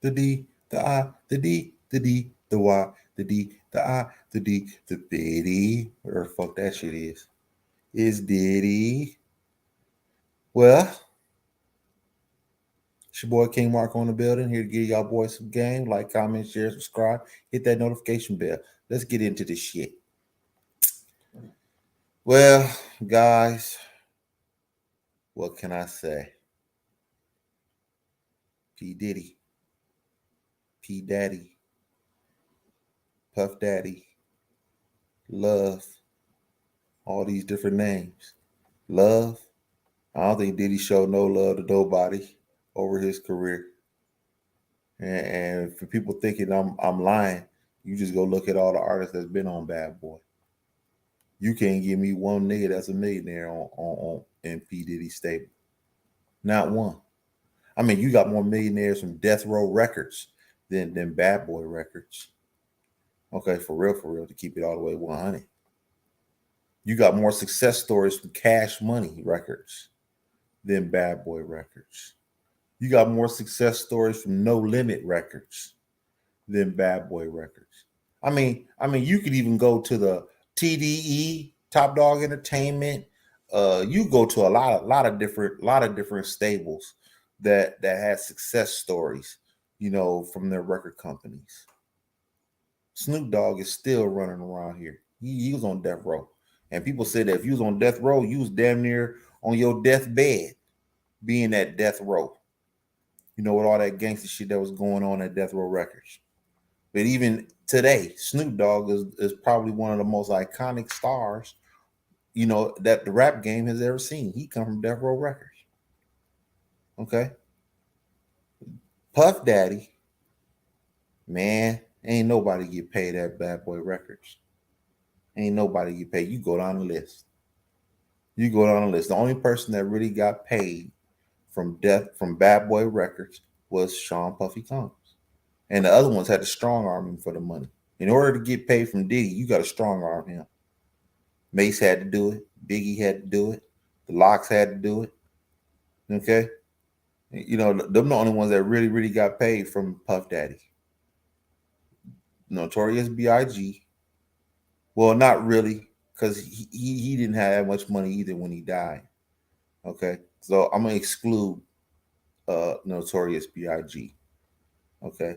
the D, the I, the D, the D, the Y, the D, the I, the D, the Diddy. Whatever the fuck that shit is Diddy. Well, it's your boy King Marko in the building, here to give y'all boys some game. Like, comment, share, subscribe, hit that notification bell. Let's get into this shit. Well, guys, what can I say? P. Diddy, P. Daddy, Puff Daddy, Love, all these different names. Love, I don't think Diddy showed no love to nobody over his career. And for people thinking I'm lying, you just go look at all the artists that's been on Bad Boy. You can't give me one nigga that's a millionaire on P. Diddy stable. Not one. I mean, you got more millionaires from Death Row Records than Bad Boy Records. Okay, for real, to keep it all the way 100. You got more success stories from Cash Money Records than Bad Boy Records. You got more success stories from No Limit Records than Bad Boy Records. I mean, you could even go to the TDE, Top Dog Entertainment. You go to a lot of different stables that had success stories, from their record companies. Snoop Dogg is still running around here. He was on death row, and people said that if you was on death row, you was damn near on your deathbed, being at death row. With all that gangster shit that was going on at Death Row Records. But even today, Snoop Dogg is probably one of the most iconic stars, that the rap game has ever seen. He come from Death Row Records. Okay. Puff Daddy, man, ain't nobody get paid at Bad Boy Records. Ain't nobody get paid. You go down the list. The only person that really got paid from Bad Boy Records was Sean Puffy Combs. And the other ones had to strong arm him for the money. In order to get paid from Diddy, you got to strong arm him. Mace had to do it. Biggie had to do it. The Locks had to do it. Okay? Them the only ones that really, really got paid from Puff Daddy. Notorious B.I.G. Well, not really, because he didn't have that much money either when he died. Okay? So I'm going to exclude Notorious B.I.G. Okay?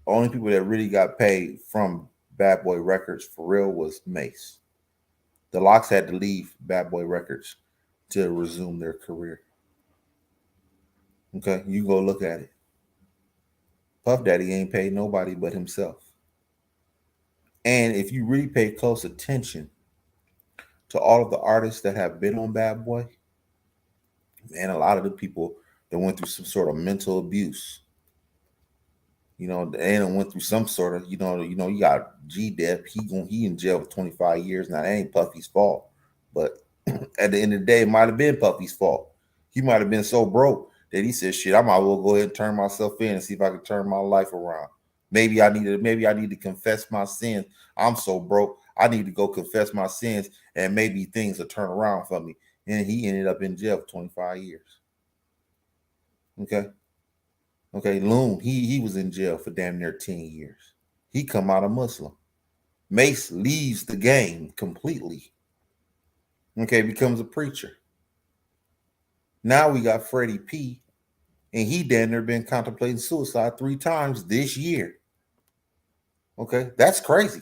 Only people that really got paid from Bad Boy Records for real was Mace. The Locks had to leave Bad Boy Records to resume their career. Okay, you go look at it. Puff Daddy ain't paid nobody but himself. And if you really pay close attention to all of the artists that have been on Bad Boy, man, a lot of the people that went through some sort of mental abuse. They went through some sort of, you got G-Dep. He in jail for 25 years now. That ain't Puffy's fault. But at the end of the day, it might have been Puffy's fault. He might have been so broke that he said, shit, I might as well go ahead and turn myself in and see if I can turn my life around. Maybe I need to confess my sins. I'm so broke. I need to go confess my sins, and maybe things will turn around for me. And he ended up in jail for 25 years. Okay, Loon, he was in jail for damn near 10 years. He come out a Muslim. Mace leaves the game completely. Okay, becomes a preacher. Now we got Freddy P, and he damn near been contemplating suicide 3 times this year. Okay, that's crazy.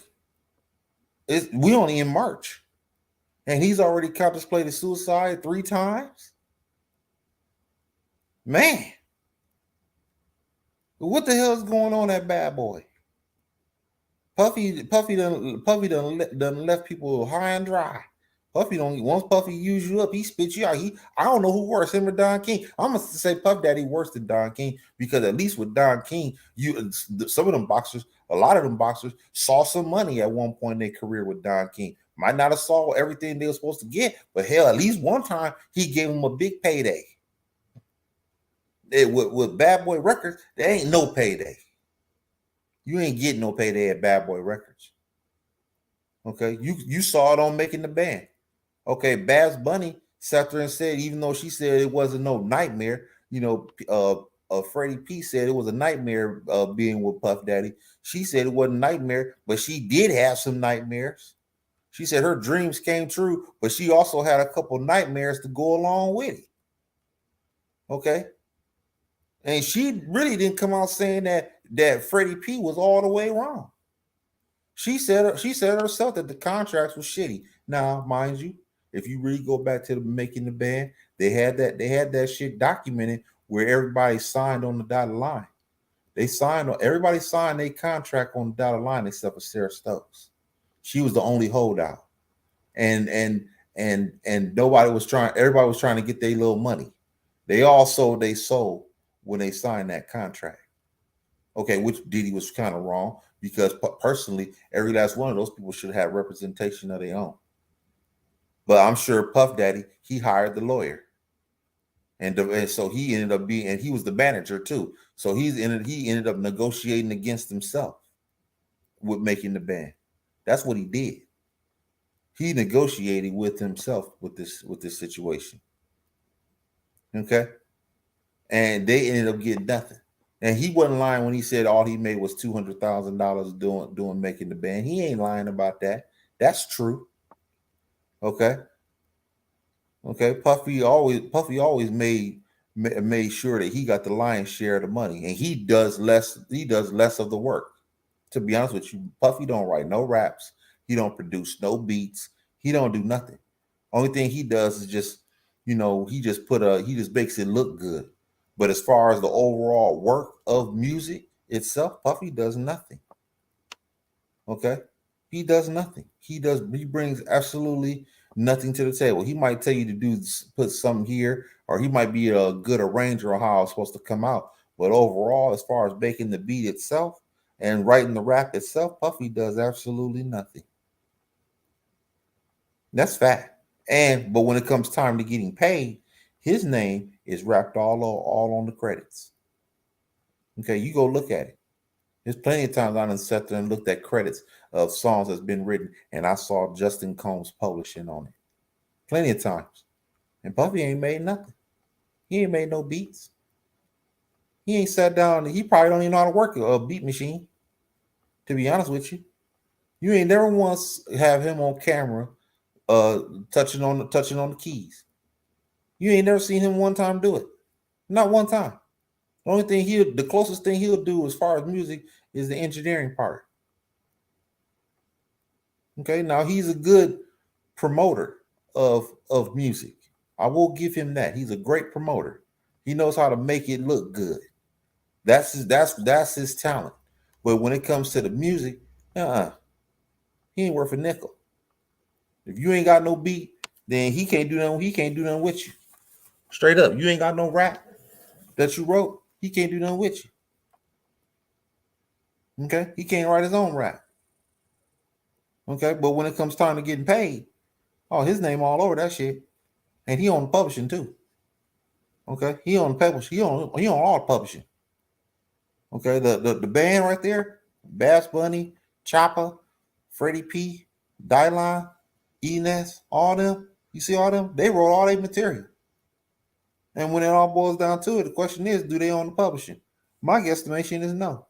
We only in March, and he's already contemplated suicide 3 times? Man. What the hell is going on at Bad Boy? Puffy done left people high and dry. Once Puffy use you up, he spit you out. I don't know who worse, him or Don King. I'm gonna say Puff Daddy worse than Don King, because at least with Don King, some of them boxers, a lot of them boxers saw some money at one point in their career with Don King. Might not have saw everything they were supposed to get, but hell, at least one time he gave them a big payday. With Bad Boy Records, there ain't no payday. You ain't getting no payday at Bad Boy Records. Okay, you saw it on Making the Band. Okay, Babs Bunny sat there and said, even though she said it wasn't no nightmare, Freddie P said it was a nightmare being with Puff Daddy. She said it wasn't a nightmare, but she did have some nightmares. She said her dreams came true, but she also had a couple nightmares to go along with it. Okay. And she really didn't come out saying that Freddie P was all the way wrong. She said herself that the contracts were shitty. Now, mind you, if you really go back to the making the band, they had that shit documented where everybody signed on the dotted line. Everybody signed their contract on the dotted line except for Sarah Stokes. She was the only holdout. And nobody was trying, everybody was trying to get their little money. They all sold their soul when they signed that contract. Okay, which Diddy was kind of wrong because personally, every last one of those people should have representation of their own. But I'm sure Puff Daddy, he hired the lawyer. And so he ended up being, and he was the manager too. So he ended up negotiating against himself with making the band. That's what he did. He negotiated with himself with this situation. Okay. And they ended up getting nothing. And he wasn't lying when he said all he made was $200,000 doing making the band. He ain't lying about that. That's true. Okay. Okay. Puffy always made sure that he got the lion's share of the money, and he does less of the work. To be honest with you, Puffy don't write no raps. He don't produce no beats. He don't do nothing. Only thing he does is just, he just makes it look good. But as far as the overall work of music itself, Puffy does nothing. Okay? He does nothing. He brings absolutely nothing to the table. He might tell you to put something here, or he might be a good arranger of how it's supposed to come out. But overall, as far as making the beat itself and writing the rap itself, Puffy does absolutely nothing. That's fact. But when it comes time to getting paid, his name is wrapped all on the credits. Okay, you go look at it. There's plenty of times I done sat there and looked at credits of songs that's been written, and I saw Justin Combs publishing on it. Plenty of times. And Puffy ain't made nothing. He ain't made no beats. He ain't sat down. He probably don't even know how to work a beat machine, to be honest with you. You ain't never once have him on camera touching on the keys. You ain't never seen him one time do it. Not one time. The closest thing he'll do as far as music is the engineering part. Okay, now he's a good promoter of music. I will give him that. He's a great promoter. He knows how to make it look good. That's his talent. But when it comes to the music, he ain't worth a nickel. If you ain't got no beat, then he can't do nothing. He can't do nothing with you. Straight up, you ain't got no rap that you wrote. He can't do nothing with you. Okay, he can't write his own rap. Okay, but when it comes time to getting paid, his name all over that shit, and he on the publishing too. Okay, he on the publishing. He on all the publishing. Okay, the band right there, Bass Bunny, Chopper, Freddy P, Dylan, Enes, all them. You see all them? They wrote all their material. And when it all boils down to it, the question is, do they own the publishing? My guesstimation is no.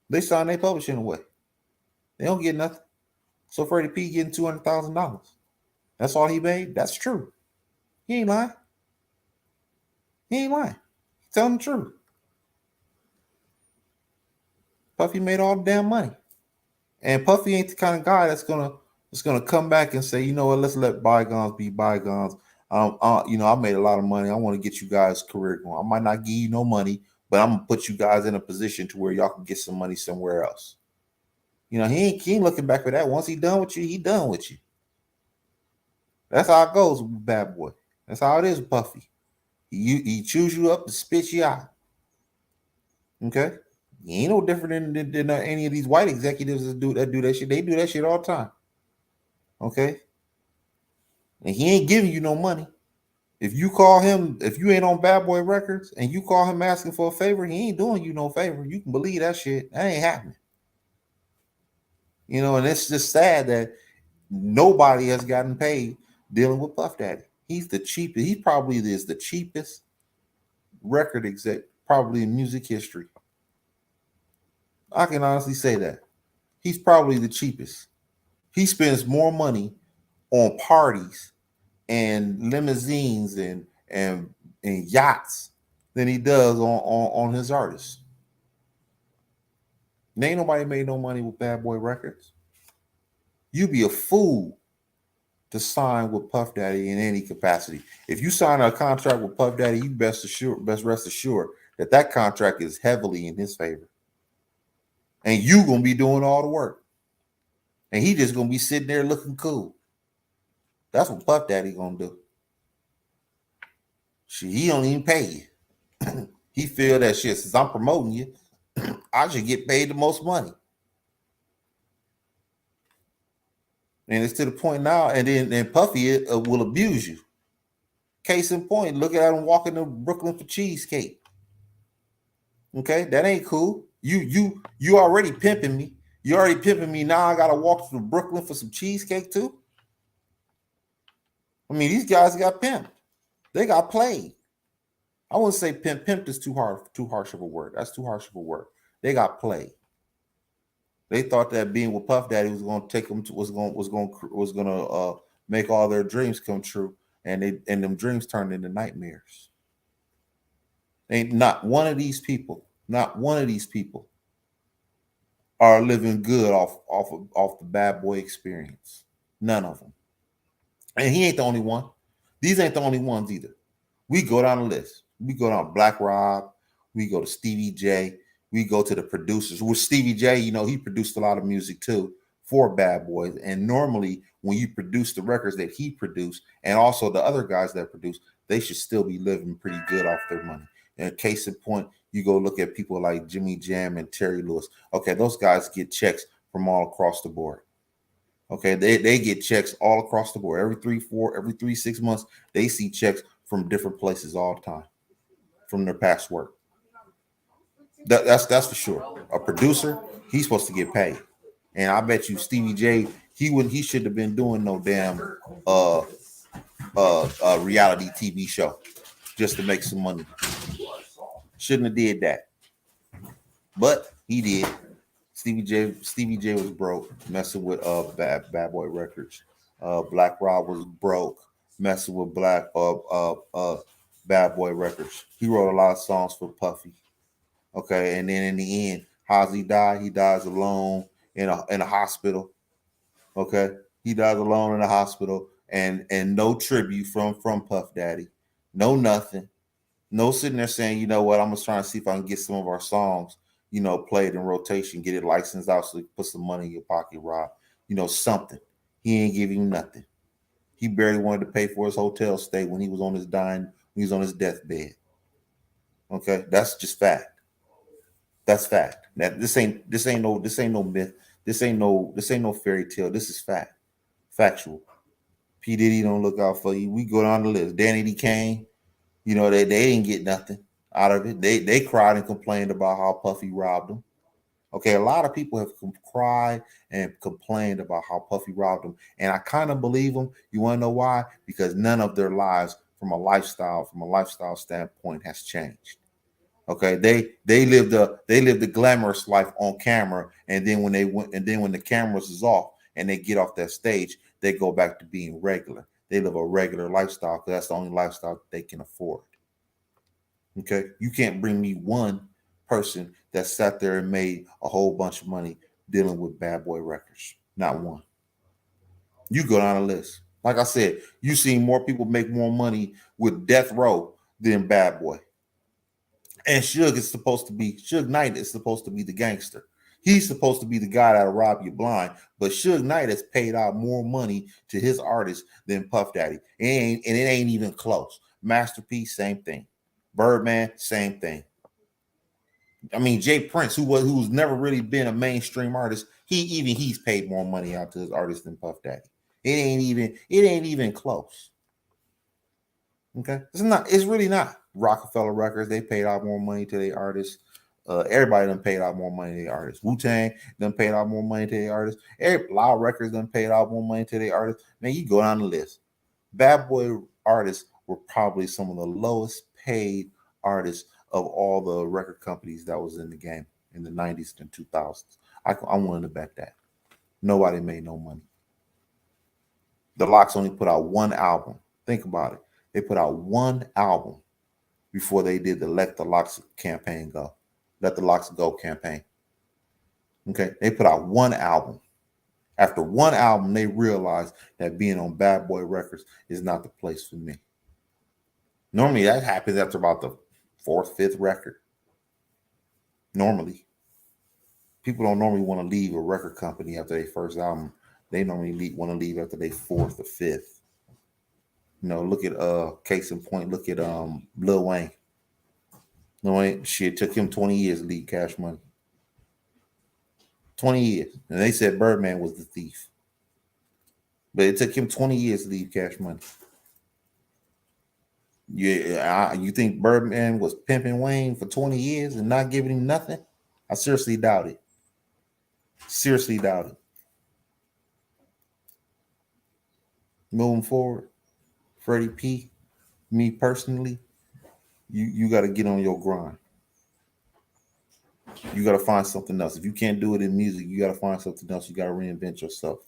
They sign their publishing away. They don't get nothing. So Freddie P getting $200,000. That's all he made? That's true. He ain't lying. He's telling the truth. Puffy made all the damn money. And Puffy ain't the kind of guy that's gonna come back and say, you know what, let's let bygones be bygones. I made a lot of money. I want to get you guys' career going. I might not give you no money, but I'm gonna put you guys in a position to where y'all can get some money somewhere else. He ain't looking back for that. Once he done with you, he done with you. That's how it goes with Bad Boy. That's how it is with Puffy. He chews you up to spit you out. Okay? He ain't no different than any of these white executives that do that shit. They do that shit all the time. Okay? And he ain't giving you no money. If you ain't on Bad Boy Records and you call him asking for a favor, he ain't doing you no favor. You can believe that shit. That ain't happening. And it's just sad that nobody has gotten paid dealing with Puff Daddy. He's the cheapest. He probably is the cheapest record exec probably in music history. I can honestly say that. He's probably the cheapest. He spends more money on parties and limousines and yachts than he does on his artists. And ain't nobody made no money with Bad Boy Records. You be a fool to sign with Puff Daddy in any capacity. If you sign a contract with Puff Daddy, you best rest assured that that contract is heavily in his favor, and you gonna be doing all the work, and he just gonna be sitting there looking cool. That's what Puff Daddy gonna do. Shit, he don't even pay you. He feel that shit. Since I'm promoting you, I should get paid the most money. And it's to the point now, and Puffy will abuse you. Case in point, look at him walking to Brooklyn for cheesecake. Okay, that ain't cool. You already pimping me. You already pimping me. Now I gotta walk to Brooklyn for some cheesecake too. I mean, these guys got pimped. They got played. I wouldn't say pimp. Pimped is too harsh of a word. That's too harsh of a word. They got played. They thought that being with Puff Daddy was going to take them to was going to make all their dreams come true, and them dreams turned into nightmares. Ain't not one of these people. Not one of these people are living good off the Bad Boy experience. None of them. And he ain't the only one. These ain't the only ones either. We go down the list. We go down Black Rob. We go to Stevie J. We go to the producers. With Stevie J, he produced a lot of music too for Bad Boys. And normally, when you produce the records that he produced, and also the other guys that produce, they should still be living pretty good off their money. And case in point, you go look at people like Jimmy Jam and Terry Lewis. Okay, those guys get checks from all across the board. Okay, they get checks all across the board. Every 6 months, they see checks from different places all the time from their past work. That's for sure. A producer, he's supposed to get paid. And I bet you Stevie J, he should have been doing no damn reality TV show just to make some money. Shouldn't have did that. But he did. Stevie J was broke, messing with Bad Boy Records. Black Rob was broke, messing with Bad Boy Records. He wrote a lot of songs for Puffy. Okay, and then in the end, how's he die? He dies alone in a hospital. Okay, he dies alone in a hospital, and no tribute from Puff Daddy, no nothing, no sitting there saying, you know what, I'm just trying to see if I can get some of our songs, played in rotation, get it licensed out so you put some money in your pocket, Rob. Something. He ain't give you nothing. He barely wanted to pay for his hotel stay when he was on his deathbed. Okay, that's just fact. That's fact. That this ain't no myth. This ain't no fairy tale. This is fact. Factual. P. Diddy don't look out for you. We go down the list. Danny D. Kane, they didn't get nothing out of it. They cried and complained about how Puffy robbed them. Okay, a lot of people have cried and complained about how Puffy robbed them, and I kind of believe them. You want to know why? Because none of their lives, from a lifestyle standpoint, has changed. Okay, they lived a glamorous life on camera, and then when the cameras is off and they get off that stage, they go back to being regular. They live a regular lifestyle because that's the only lifestyle they can afford. Okay, you can't bring me one person that sat there and made a whole bunch of money dealing with Bad Boy Records. Not one. You go down the list. Like I said, you see more people make more money with Death Row than Bad Boy. And Suge Knight is supposed to be the gangster. He's supposed to be the guy that'll rob you blind. But Suge Knight has paid out more money to his artists than Puff Daddy. It ain't even close. Master P, same thing. Birdman, same thing. I mean, Jay Prince, who's never really been a mainstream artist, he's paid more money out to his artists than Puff Daddy. It ain't even close. Okay, it's really not. Rockefeller Records, they paid out more money to their artists. Everybody done paid out more money to their artists. Wu-Tang done paid out more money to their artists. Loud Records done paid out more money to their artists. Man, you go down the list. Bad Boy artists were probably some of the lowest paid artists of all the record companies that was in the game in the 90s and 2000s. I'm willing to bet that. Nobody made no money. The Locks only put out one album. Think about it. They put out one album before they did the Let the Locks campaign go. Let the Locks Go campaign. Okay. They put out one album. After one album, they realized that being on Bad Boy Records is not the place for me. Normally that happens after about the fourth, fifth record. Normally. People don't normally want to leave a record company after their first album. They normally want to leave after their fourth or fifth. You know, look at case in point, look at Lil Wayne. Lil Wayne, shit, took him 20 years to leave Cash Money. 20 years. And they said Birdman was the thief. But it took him 20 years to leave Cash Money. You think Birdman was pimping Wayne for 20 years and not giving him nothing? I seriously doubt it. Seriously doubt it. Moving forward, Freddy P, me personally, you got to get on your grind. You got to find something else. If you can't do it in music, you got to find something else. You got to reinvent yourself.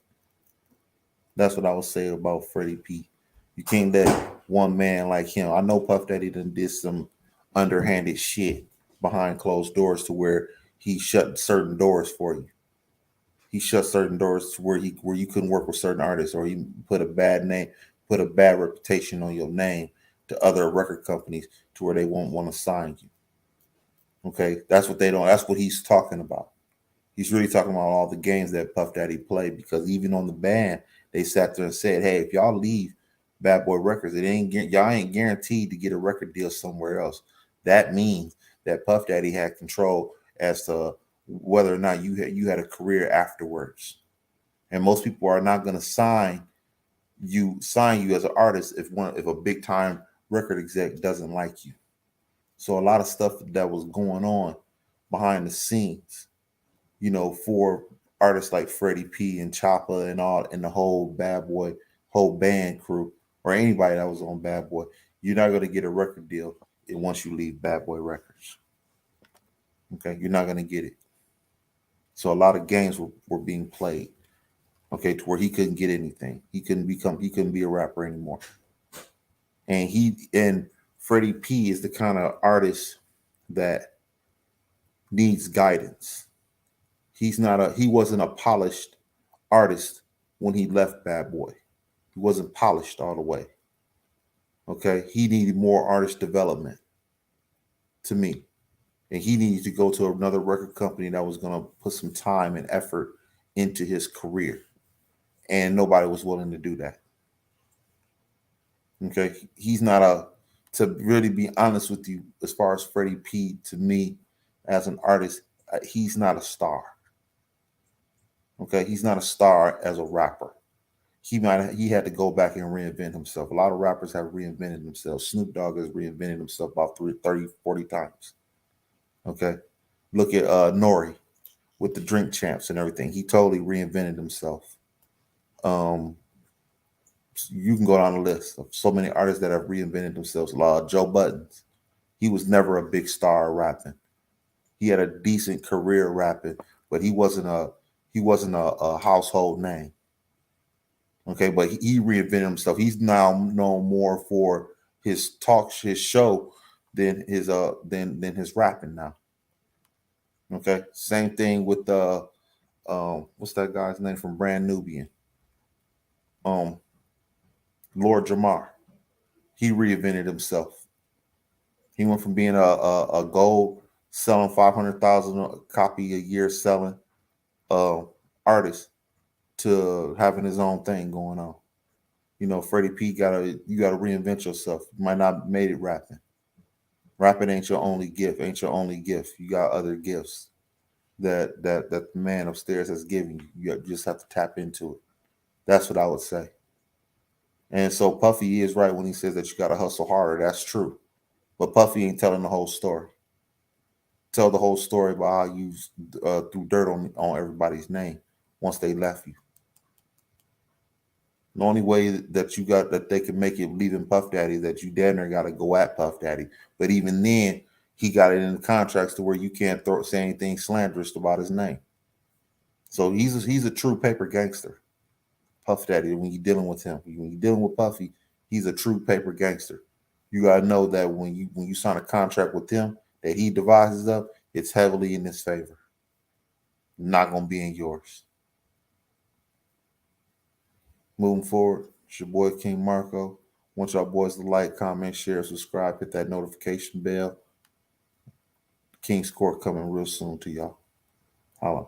That's what I would say about Freddy P. You can't let one man like him. I know Puff Daddy done did some underhanded shit behind closed doors to where he shut certain doors for you. He shut certain doors to where you couldn't work with certain artists, or he put a bad name, put a bad reputation on your name to other record companies to where they won't want to sign you. Okay, that's what they don't. That's what he's talking about. He's really talking about all the games that Puff Daddy played, because even on the band, they sat there and said, "Hey, if y'all leave Bad Boy Records, y'all ain't guaranteed to get a record deal somewhere else." That means that Puff Daddy had control as to whether or not you had a career afterwards. And most people are not going to sign you as an artist if a big time record exec doesn't like you. So a lot of stuff that was going on behind the scenes, you know, for artists like Freddy P and Choppa and the whole Bad Boy, whole band crew, or anybody that was on Bad Boy, you're not going to get a record deal once you leave Bad Boy Records. Okay, you're not going to get it. So a lot of games were being played, okay, to where he couldn't get anything. He couldn't be a rapper anymore. And Freddy P is the kind of artist that needs guidance. He wasn't a polished artist when he left Bad Boy. He wasn't polished all the way. Okay, he needed more artist development, to me. And he needed to go to another record company that was going to put some time and effort into his career. And nobody was willing to do that. Okay, he's not to really be honest with you, as far as Freddy P, to me, as an artist, he's not a star. Okay, he's not a star as a rapper. He had to go back and reinvent himself. A lot of rappers have reinvented themselves. Snoop Dogg has reinvented himself about 30, 40 times. Okay, look at Nori with the Drink Champs and everything. He totally reinvented himself. You can go down the list of so many artists that have reinvented themselves. Joe Buttons, he was never a big star rapping. He had a decent career rapping, but he wasn't a household name. Okay, but he reinvented himself. He's now known more for his show than his rapping now. Okay, same thing with what's that guy's name from Brand Nubian? Lord Jamar. He reinvented himself. He went from being a gold selling 500,000 copy a year selling artist to having his own thing going on. You know, Freddie P you gotta reinvent yourself. You might not have made it rapping. Rapping ain't your only gift. You got other gifts that the man upstairs has given you. You just have to tap into it. That's what I would say. And so Puffy is right when he says that you gotta hustle harder. That's true. But Puffy ain't telling the whole story. Tell the whole story about how you threw dirt on everybody's name once they left you. The only way that you got that they can make it leaving Puff Daddy is that you damn near got to go at Puff Daddy. But even then, he got it in the contracts to where you can't say anything slanderous about his name. So he's a true paper gangster, Puff Daddy. When you're dealing with him, when you're dealing with Puffy, he's a true paper gangster. You gotta know that when you sign a contract with him that he devises up, it's heavily in his favor. Not gonna be in yours. Moving forward, it's your boy King Marko. Want y'all boys to like, comment, share, subscribe, hit that notification bell. King's Court coming real soon to y'all. Holla.